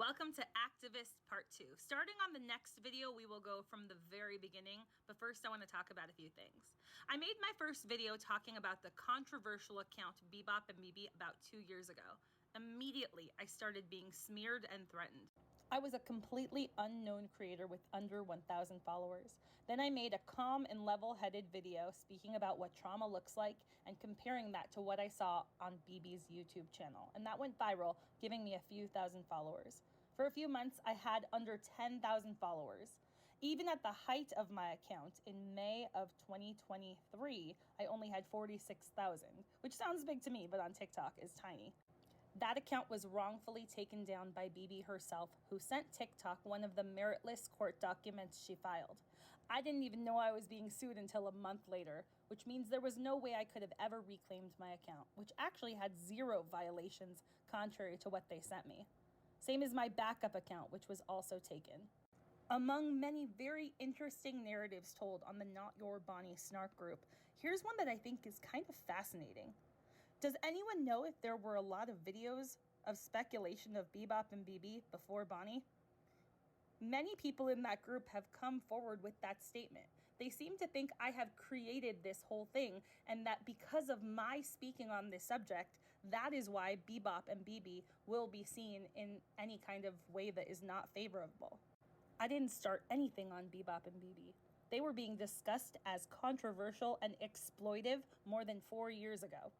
Welcome to Activist Part 2. Starting on the next video, we will go from the very beginning, but first I want to talk about a few things. I made my first video talking about the controversial account Bebop and BB about 2 years ago. Immediately, I started being smeared and threatened. I was a completely unknown creator with under 1,000 followers. Then I made a calm and level-headed video speaking about what trauma looks like and comparing that to what I saw on BB's YouTube channel. And that went viral, giving me a few thousand followers. For a few months, I had under 10,000 followers. Even at the height of my account in May of 2023, I only had 46,000, which sounds big to me, but on TikTok is tiny. That account was wrongfully taken down by BB herself, who sent TikTok one of the meritless court documents she filed. I didn't even know I was being sued until a month later, which means there was no way I could have ever reclaimed my account, which actually had 0 violations contrary to what they sent me. Same as my backup account, which was also taken. Among many very interesting narratives told on the Not Your Bonnie Snark group, here's one that I think is kind of fascinating. Does anyone know if there were a lot of videos of speculation of Bebop and BB before Bonnie? Many people in that group have come forward with that statement. They seem to think I have created this whole thing and that because of my speaking on this subject, that is why Bebop and BB will be seen in any kind of way that is not favorable. I didn't start anything on Bebop and BB. They were being discussed as controversial and exploitive more than 4 years ago.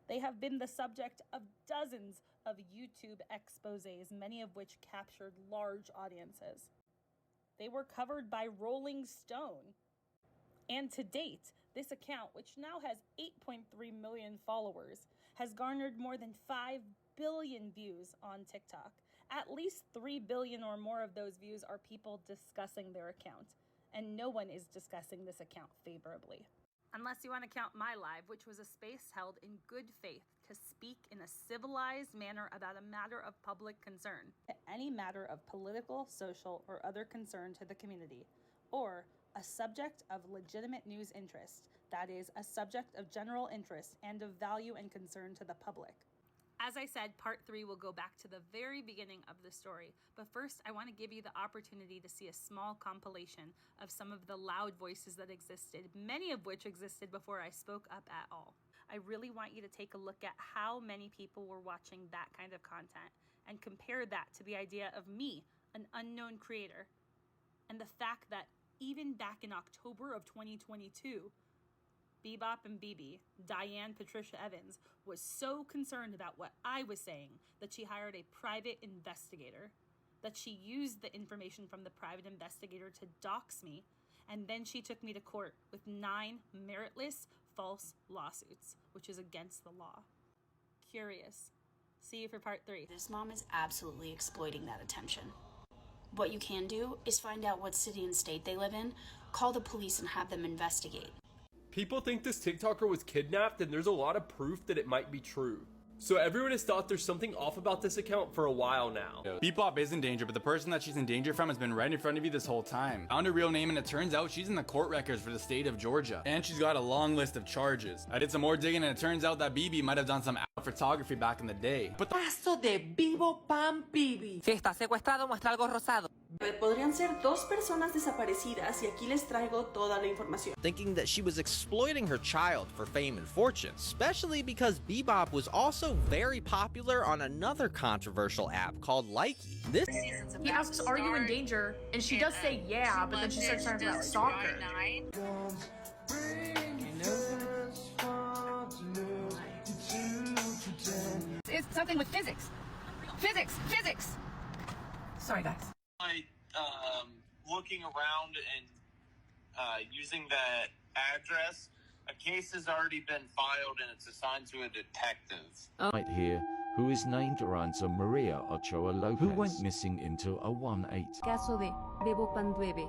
They have been the subject of dozens of YouTube exposés, many of which captured large audiences. They were covered by Rolling Stone. And to date, this account, which now has 8.3 million followers, has garnered more than 5 billion views on TikTok. At least 3 billion or more of those views are people discussing their account, and no one is discussing this account favorably. Unless you want to count my live, which was a space held in good faith to speak in a civilized manner about a matter of public concern. Any matter of political, social, or other concern to the community, or a subject of legitimate news interest, that is, a subject of general interest and of value and concern to the public. As I said, part 3 will go back to the very beginning of the story, but first I want to give you the opportunity to see a small compilation of some of the loud voices that existed, many of which existed before I spoke up at all. I really want you to take a look at how many people were watching that kind of content and compare that to the idea of me, an unknown creator, and the fact that even back in October of 2022, Bebop and BB, Diane Patricia Evans, was so concerned about what I was saying that she hired a private investigator, that she used the information from the private investigator to dox me, and then she took me to court with 9 meritless false lawsuits, which is against the law. Curious. See you for part 3. This mom is absolutely exploiting that attention. What you can do is find out what city and state they live in, call the police and have them investigate. People think this TikToker was kidnapped, and there's a lot of proof that it might be true. So everyone has thought there's something off about this account for a while now. Bebop is in danger, but the person that she's in danger from has been right in front of you this whole time. Found her real name, and it turns out she's in the court records for the state of Georgia. And she's got a long list of charges. I did some more digging, and it turns out that BB might have done some photography back in the day. But Paso de Vivo Pan Bibi. Si está secuestrado, muestra algo rosado. Podrían ser 2 personas desaparecidas y aquí les traigo toda la información. Thinking that she was exploiting her child for fame and fortune, especially because Bebop was also very popular on another controversial app called Likey. He asks, "Are you in danger?" And she does say, "Yeah," but then she starts talking about stalker. It's something with physics. Physics! Sorry, guys. Looking around and using that address, a case has already been filed and it's assigned to a detective. Right here, who is named Aranza Maria Ochoa Lopez, who went missing into a 1-8. Caso de Bebo Pandueve.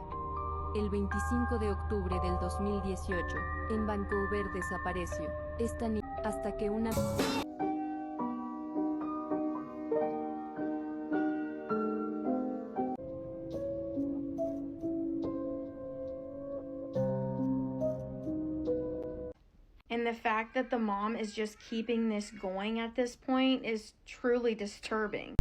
El 25 de octubre del 2018, en Vancouver desapareció esta niña hasta que una... And the fact that the mom is just keeping this going at this point is truly disturbing.